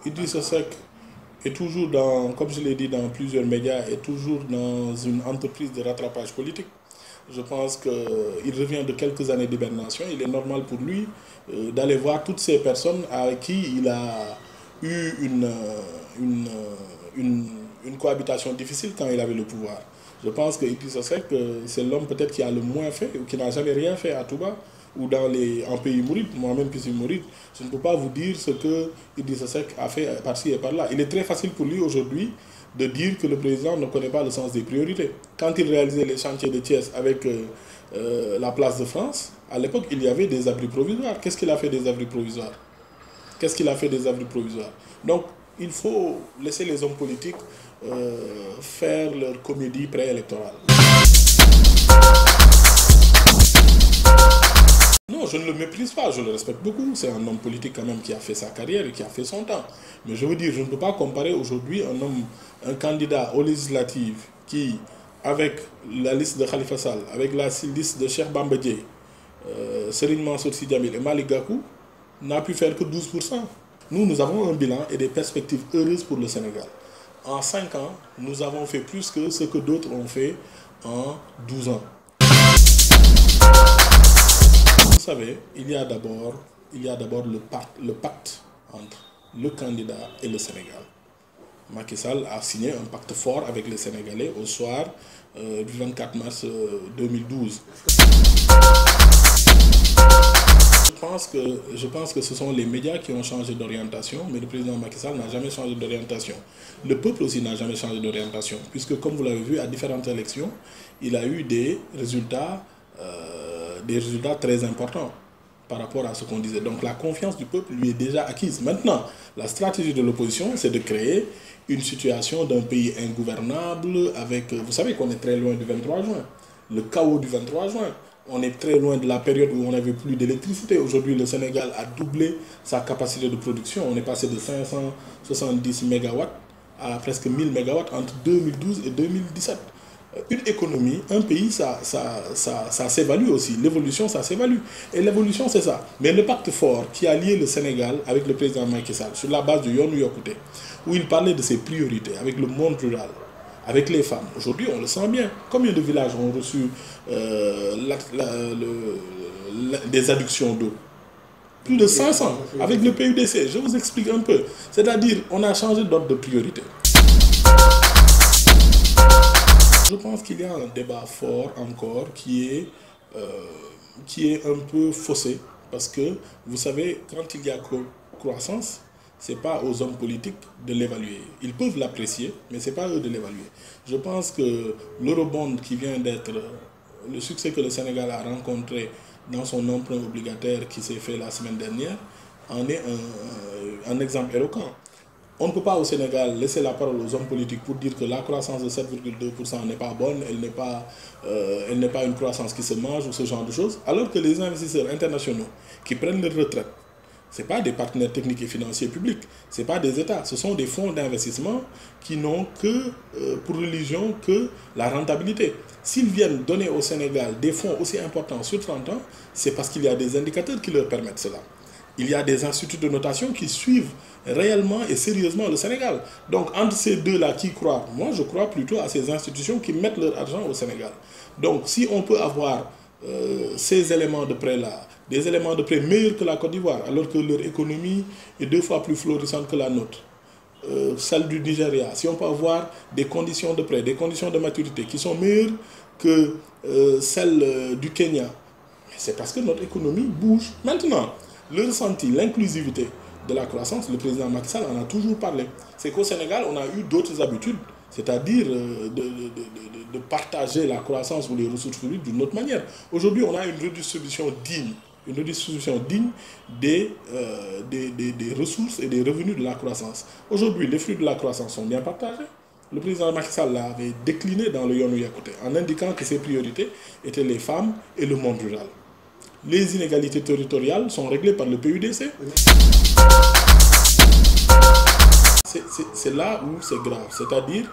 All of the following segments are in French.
Idrissa Seck est toujours dans, comme je l'ai dit dans plusieurs médias, est toujours dans une entreprise de rattrapage politique. Je pense qu'il revient de quelques années d'hibernation. Il est normal pour lui d'aller voir toutes ces personnes à qui il a eu une, une, une cohabitation difficile quand il avait le pouvoir. Je pense que Idrissa Seck, c'est l'homme peut-être qui a le moins fait ou qui n'a jamais rien fait à Touba ou en pays mouride. Moi-même qui suis mouride, je ne peux pas vous dire ce que Idrissa Seck a fait par-ci et par-là. Il est très facile pour lui aujourd'hui de dire que le président ne connaît pas le sens des priorités. Quand il réalisait les chantiers de Thiès avec la place de France, à l'époque, il y avait des abris provisoires. Qu'est-ce qu'il a fait des abris provisoires? Qu'est-ce qu'il a fait des abris provisoires? Donc, il faut laisser les hommes politiques faire leur comédie préélectorale. Non, je ne le méprise pas, je le respecte beaucoup. C'est un homme politique quand même qui a fait sa carrière et qui a fait son temps. Mais je veux dire, je ne peux pas comparer aujourd'hui un candidat aux législatives qui, avec la liste de Khalifa Sall, avec la liste de Cheikh Bamba Dièye, Serigne Mansour Sy Djamil et Malick Gakou, n'a pu faire que 12%. Nous avons un bilan et des perspectives heureuses pour le Sénégal. En 5 ans, nous avons fait plus que ce que d'autres ont fait en 12 ans. Vous savez, il y a d'abord le pacte entre le candidat et le Sénégal. Macky Sall a signé un pacte fort avec les Sénégalais au soir du 24 mars 2012. Je pense que ce sont les médias qui ont changé d'orientation, mais le président Macky Sall n'a jamais changé d'orientation. Le peuple aussi n'a jamais changé d'orientation, puisque comme vous l'avez vu, à différentes élections, il a eu des résultats très importants par rapport à ce qu'on disait. Donc la confiance du peuple lui est déjà acquise. Maintenant, la stratégie de l'opposition, c'est de créer une situation d'un pays ingouvernable avec... Vous savez qu'on est très loin du 23 juin. Le chaos du 23 juin. On est très loin de la période où on n'avait plus d'électricité. Aujourd'hui, le Sénégal a doublé sa capacité de production. On est passé de 570 MW à presque 1000 MW entre 2012 et 2017. Une économie, un pays, ça s'évalue aussi. L'évolution, ça s'évalue. Et l'évolution, c'est ça. Mais le pacte fort qui a lié le Sénégal avec le président Macky Sall sur la base du Yoonu Yokkouté, où il parlait de ses priorités avec le monde rural, avec les femmes. Aujourd'hui, on le sent bien. Combien de villages ont reçu des adductions d'eau? Plus de 500 avec le PUDC. Je vous explique un peu. C'est-à-dire, on a changé d'ordre de priorité. Je pense qu'il y a un débat fort encore qui est un peu faussé. Parce que, vous savez, quand il y a croissance, ce n'est pas aux hommes politiques de l'évaluer. Ils peuvent l'apprécier, mais ce n'est pas à eux de l'évaluer. Je pense que l'eurobond qui vient d'être, le succès que le Sénégal a rencontré dans son emprunt obligataire qui s'est fait la semaine dernière, en est un exemple éloquent. On ne peut pas au Sénégal laisser la parole aux hommes politiques pour dire que la croissance de 7,2% n'est pas bonne, elle n'est pas une croissance qui se mange ou ce genre de choses, alors que les investisseurs internationaux qui prennent leur retraite, ce n'est pas des partenaires techniques et financiers publics, ce n'est pas des États, ce sont des fonds d'investissement qui n'ont que pour religion que la rentabilité. S'ils viennent donner au Sénégal des fonds aussi importants sur 30 ans, c'est parce qu'il y a des indicateurs qui leur permettent cela. Il y a des instituts de notation qui suivent réellement et sérieusement le Sénégal. Donc entre ces deux-là, qui croient? Moi, je crois plutôt à ces institutions qui mettent leur argent au Sénégal. Donc si on peut avoir ces éléments de prêt-là, des éléments de prêt meilleurs que la Côte d'Ivoire, alors que leur économie est 2 fois plus florissante que la nôtre, celle du Nigeria, si on peut avoir des conditions de prêt, des conditions de maturité qui sont meilleures que celles du Kenya, c'est parce que notre économie bouge. Maintenant, le ressenti, l'inclusivité de la croissance, le président Macky Sall en a toujours parlé. C'est qu'au Sénégal, on a eu d'autres habitudes, c'est-à-dire de partager la croissance ou les ressources publiques d'une autre manière. Aujourd'hui, on a une redistribution digne des ressources et des revenus de la croissance. Aujourd'hui, les fruits de la croissance sont bien partagés. Le président Macky Sall l'avait décliné dans le Yoonu Yokkouté en indiquant que ses priorités étaient les femmes et le monde rural. Les inégalités territoriales sont réglées par le PUDC. C'est là où c'est grave. C'est-à-dire,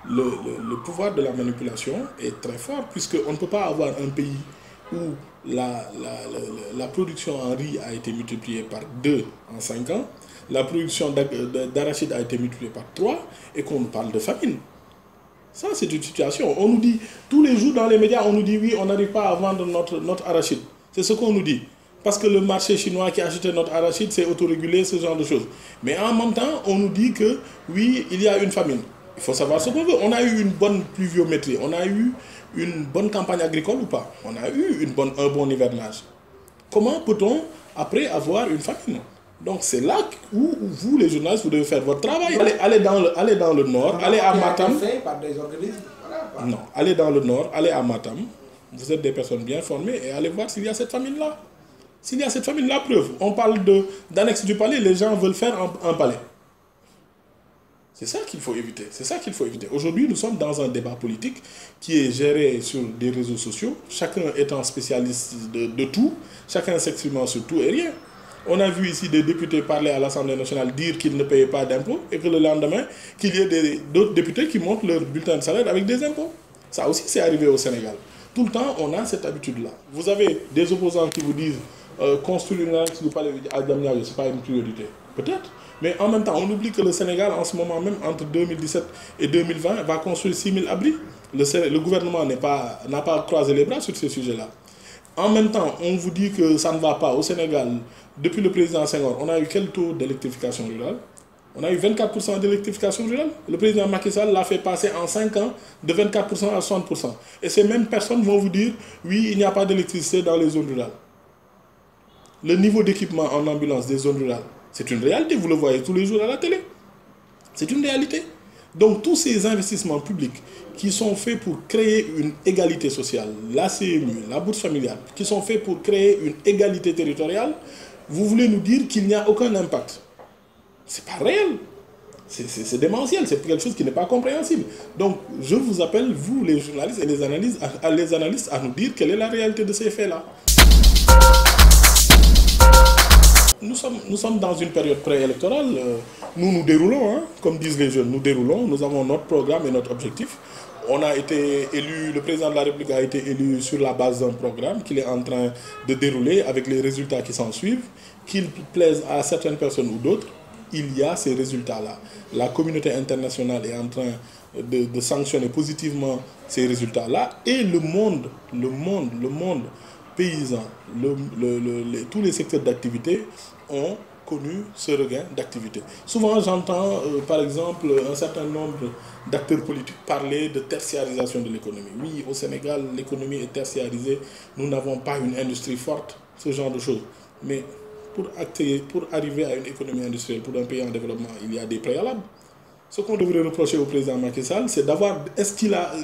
le pouvoir de la manipulation est très fort, puisqu'on ne peut pas avoir un pays où la production en riz a été multipliée par 2 en 5 ans, la production d'arachide a été multipliée par 3 et qu'on nous parle de famine. Ça, c'est une situation. On nous dit, tous les jours dans les médias, on nous dit oui, on n'arrive pas à vendre notre arachide. C'est ce qu'on nous dit. Parce que le marché chinois qui a acheté notre arachide, c'est autorégulé, ce genre de choses. Mais en même temps, on nous dit que oui, il y a une famine. Il faut savoir ce qu'on veut. On a eu une bonne pluviométrie, on a eu une bonne campagne agricole ou pas? On a eu un bon hivernage. Comment peut-on, après, avoir une famine? Donc c'est là où vous, les journalistes, vous devez faire votre travail. Allez dans le nord, allez à Matam. Fait par des organismes. Voilà. Non, allez dans le nord, allez à Matam. Vous êtes des personnes bien formées et allez voir s'il y a cette famine-là. S'il y a cette famine, la preuve. On parle d'annexe du palais, les gens veulent faire un palais. C'est ça qu'il faut éviter. C'est ça qu'il faut éviter. Aujourd'hui, nous sommes dans un débat politique qui est géré sur des réseaux sociaux, chacun étant spécialiste de tout, chacun s'exprimant sur tout et rien. On a vu ici des députés parler à l'Assemblée nationale dire qu'ils ne payaient pas d'impôts et que le lendemain, qu'il y ait d'autres députés qui montent leur bulletin de salaire avec des impôts. Ça aussi, c'est arrivé au Sénégal. Tout le temps, on a cette habitude-là. Vous avez des opposants qui vous disent construire une annexe du palais à Diamniadio, ce n'est pas une priorité. Peut-être. Mais en même temps, on oublie que le Sénégal, en ce moment même, entre 2017 et 2020, va construire 6 000 abris. Le gouvernement n'a pas croisé les bras sur ces sujets-là. En même temps, on vous dit que ça ne va pas au Sénégal. Depuis le président Senghor, on a eu quel taux d'électrification rurale? On a eu 24% d'électrification rurale. Le président Macky Sall l'a fait passer en 5 ans de 24% à 60%. Et ces mêmes personnes vont vous dire, oui, il n'y a pas d'électricité dans les zones rurales. Le niveau d'équipement en ambulance des zones rurales, c'est une réalité, vous le voyez tous les jours à la télé. C'est une réalité. Donc tous ces investissements publics qui sont faits pour créer une égalité sociale, la CMU, la bourse familiale, qui sont faits pour créer une égalité territoriale, vous voulez nous dire qu'il n'y a aucun impact. C'est pas réel. C'est démentiel, c'est quelque chose qui n'est pas compréhensible. Donc je vous appelle, vous les journalistes et les analystes, à nous dire quelle est la réalité de ces faits-là. Nous sommes dans une période préélectorale. Nous déroulons, hein, comme disent les jeunes, nous déroulons. Nous avons notre programme et notre objectif. On a été élu, le président de la République a été élu sur la base d'un programme qu'il est en train de dérouler avec les résultats qui s'en suivent. Qu'il plaise à certaines personnes ou d'autres, il y a ces résultats-là. La communauté internationale est en train de sanctionner positivement ces résultats-là. Et le monde paysan, tous les secteurs d'activité ont connu ce regain d'activité. Souvent, j'entends, par exemple, un certain nombre d'acteurs politiques parler de tertiarisation de l'économie. Oui, au Sénégal, l'économie est tertiarisée, nous n'avons pas une industrie forte, ce genre de choses. Mais pour arriver à une économie industrielle, pour un pays en développement, il y a des préalables. Ce qu'on devrait reprocher au président Macky Sall, c'est d'avoir,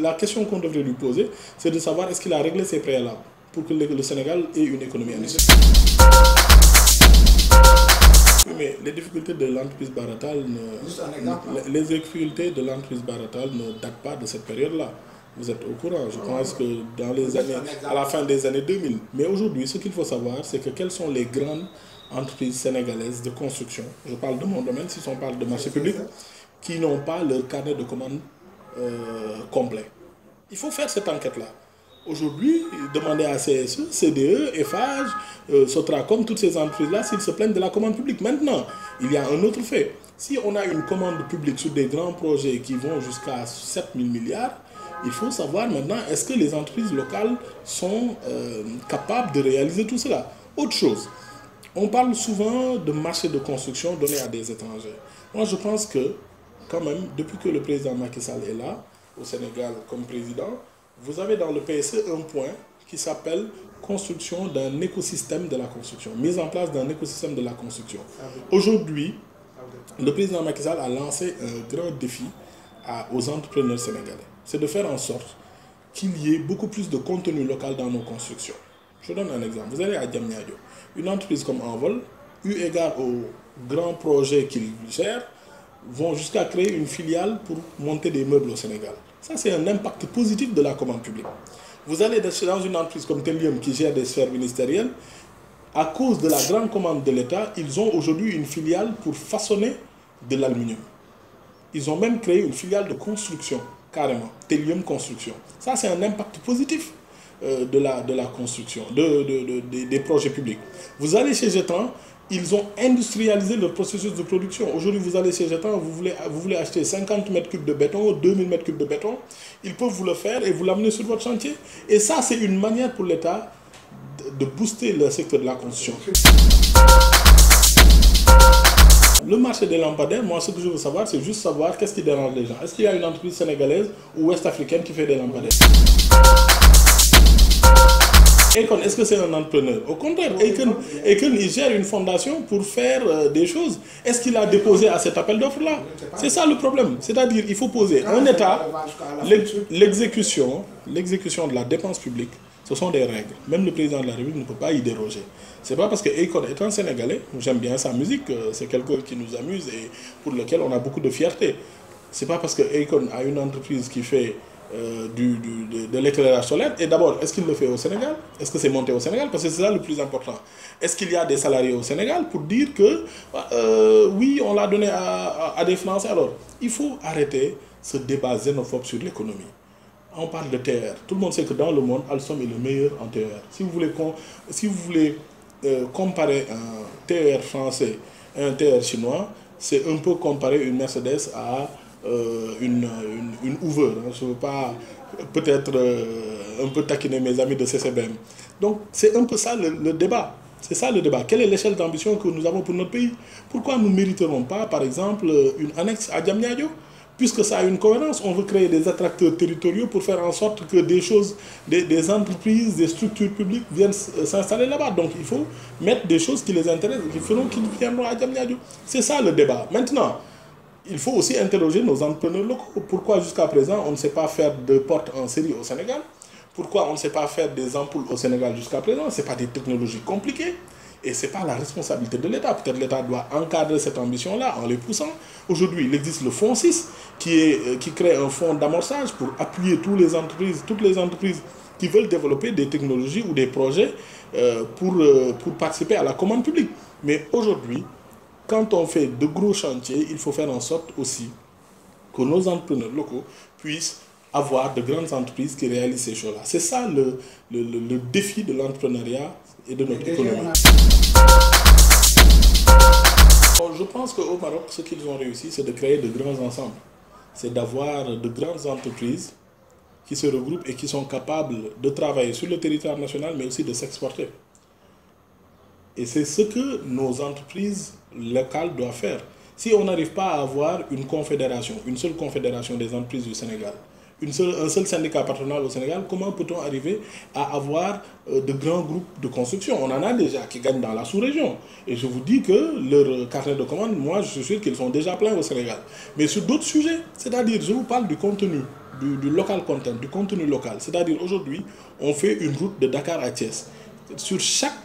la question qu'on devrait lui poser, c'est de savoir est-ce qu'il a réglé ses préalables pour que le Sénégal ait une économie industrielle. Oui, mais les difficultés de l'entreprise Baratal les difficultés de l'entreprise Baratal ne datent pas de cette période-là. Vous êtes au courant, je pense que dans les années, à la fin des années 2000. Mais aujourd'hui, ce qu'il faut savoir, c'est que quelles sont les grandes entreprises sénégalaises de construction, je parle de mon domaine, si on parle de marché public, qui n'ont pas leur carnet de commandes complet. Il faut faire cette enquête-là. Aujourd'hui, demander à CSE, CDE, Eiffage, Sotracom, toutes ces entreprises-là, s'ils se plaignent de la commande publique. Maintenant, il y a un autre fait. Si on a une commande publique sur des grands projets qui vont jusqu'à 7 000 milliards, il faut savoir maintenant, est-ce que les entreprises locales sont capables de réaliser tout cela? Autre chose, on parle souvent de marché de construction donné à des étrangers. Moi, je pense que, quand même, depuis que le président Macky Sall est là, au Sénégal comme président, vous avez dans le PSE un point qui s'appelle construction d'un écosystème de la construction, mise en place d'un écosystème de la construction. Aujourd'hui, le président Macky Sall a lancé un grand défi aux entrepreneurs sénégalais. C'est de faire en sorte qu'il y ait beaucoup plus de contenu local dans nos constructions. Je donne un exemple. Vous allez à Diamniadio, une entreprise comme Envol, eu égard aux grands projets qu'il gère, vont jusqu'à créer une filiale pour monter des meubles au Sénégal. Ça, c'est un impact positif de la commande publique. Vous allez dans une entreprise comme Telium qui gère des sphères ministérielles, à cause de la grande commande de l'État, ils ont aujourd'hui une filiale pour façonner de l'aluminium. Ils ont même créé une filiale de construction, carrément, Telium Construction. Ça, c'est un impact positif de la construction, des projets publics. Vous allez chez Jetran, ils ont industrialisé leur processus de production. Aujourd'hui, vous allez chez Jetan, vous voulez acheter 50 mètres cubes de béton, 2000 mètres cubes de béton, ils peuvent vous le faire et vous l'amener sur votre chantier. Et ça, c'est une manière pour l'État de booster le secteur de la construction. Le marché des lampadaires, moi, ce que je veux savoir, c'est juste savoir qu'est-ce qui dérange les gens. Est-ce qu'il y a une entreprise sénégalaise ou ouest-africaine qui fait des lampadaires? Akon, est-ce que c'est un entrepreneur? Au contraire, Akon, il gère une fondation pour faire des choses. Est-ce qu'il a déposé à cet appel d'offres-là? C'est ça le problème. C'est-à-dire qu'il faut poser un État, l'exécution de la dépense publique, ce sont des règles. Même le président de la République ne peut pas y déroger. C'est pas parce que Akon est un Sénégalais, j'aime bien sa musique, c'est quelqu'un qui nous amuse et pour lequel on a beaucoup de fierté. C'est pas parce que Akon a une entreprise qui fait de l'éclairage solaire. Et d'abord, est-ce qu'il le fait au Sénégal? Est-ce que c'est monté au Sénégal? Parce que c'est ça le plus important. Est-ce qu'il y a des salariés au Sénégal pour dire que oui, on l'a donné à des Français? Alors, il faut arrêter ce débat xénophobe sur l'économie. On parle de TER. Tout le monde sait que dans le monde, Alstom est le meilleur en TER. Si vous voulez comparer un TER français et un TER chinois, c'est un peu comparer une Mercedes à une Hoover. Je ne veux pas peut-être un peu taquiner mes amis de CCBM. Donc c'est un peu ça le débat. C'est ça le débat. Quelle est l'échelle d'ambition que nous avons pour notre pays? Pourquoi nous ne mériterons pas, par exemple, une annexe à Diamniadio? Puisque ça a une cohérence, on veut créer des attracteurs territoriaux pour faire en sorte que des entreprises, des structures publiques viennent s'installer là-bas. Donc il faut mettre des choses qui les intéressent, qui feront qu'ils viendront à Diamniadio. C'est ça le débat. Maintenant, il faut aussi interroger nos entrepreneurs locaux. Pourquoi jusqu'à présent on ne sait pas faire de portes en série au Sénégal? Pourquoi on ne sait pas faire des ampoules au Sénégal jusqu'à présent? Ce n'est pas des technologies compliquées. Et ce n'est pas la responsabilité de l'État. Peut-être l'État doit encadrer cette ambition-là en les poussant. Aujourd'hui, il existe le Fonds 6 qui crée un fonds d'amorçage pour appuyer toutes les entreprises qui veulent développer des technologies ou des projets pour participer à la commande publique. Mais aujourd'hui, quand on fait de gros chantiers, il faut faire en sorte aussi que nos entrepreneurs locaux puissent avoir de grandes entreprises qui réalisent ces choses-là. C'est ça le défi de l'entrepreneuriat et de notre économie. Je pense qu'au Maroc, ce qu'ils ont réussi, c'est de créer de grands ensembles. C'est d'avoir de grandes entreprises qui se regroupent et qui sont capables de travailler sur le territoire national, mais aussi de s'exporter. Et c'est ce que nos entreprises locales doivent faire. Si on n'arrive pas à avoir une confédération, une seule confédération des entreprises du Sénégal, un seul syndicat patronal au Sénégal, comment peut-on arriver à avoir de grands groupes de construction? On en a déjà qui gagnent dans la sous-région. Et je vous dis que leur carnet de commandes, moi je suis sûr qu'ils sont déjà pleins au Sénégal. Mais sur d'autres sujets, c'est-à-dire je vous parle du contenu, du local content, du contenu local. C'est-à-dire aujourd'hui, on fait une route de Dakar à Thiès. Sur chaque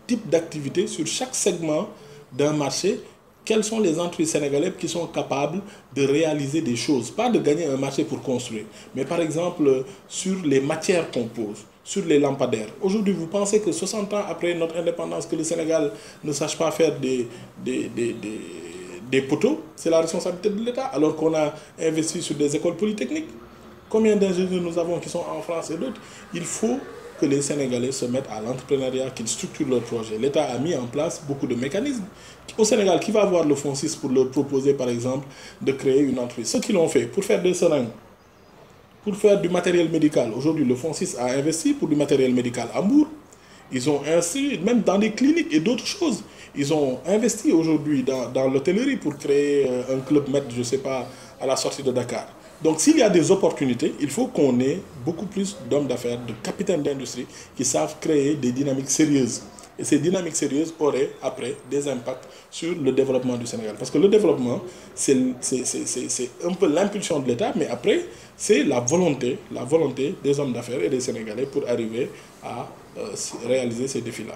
type d'activité, sur chaque segment d'un marché, quelles sont les entreprises sénégalaises qui sont capables de réaliser des choses? Pas de gagner un marché pour construire, mais par exemple sur les matières qu'on pose, sur les lampadaires. Aujourd'hui, vous pensez que 60 ans après notre indépendance, que le Sénégal ne sache pas faire des poteaux? C'est la responsabilité de l'État, alors qu'on a investi sur des écoles polytechniques. Combien d'ingénieurs nous avons qui sont en France et d'autres? Il faut que les Sénégalais se mettent à l'entrepreneuriat, qu'ils structurent leurs projets. L'État a mis en place beaucoup de mécanismes. Au Sénégal, qui va avoir le Fonds 6 pour leur proposer, par exemple, de créer une entreprise? Ceux qui l'ont fait pour faire des seringues, pour faire du matériel médical. Aujourd'hui, le Fonds 6 a investi pour du matériel médical à Mbour. Ils ont investi même dans des cliniques et d'autres choses. Ils ont investi aujourd'hui dans l'hôtellerie pour créer un club maître, je ne sais pas, à la sortie de Dakar. Donc s'il y a des opportunités, il faut qu'on ait beaucoup plus d'hommes d'affaires, de capitaines d'industrie qui savent créer des dynamiques sérieuses. Et ces dynamiques sérieuses auraient après des impacts sur le développement du Sénégal. Parce que le développement, c'est un peu l'impulsion de l'État, mais après, c'est la volonté des hommes d'affaires et des Sénégalais pour arriver à réaliser ces défis-là.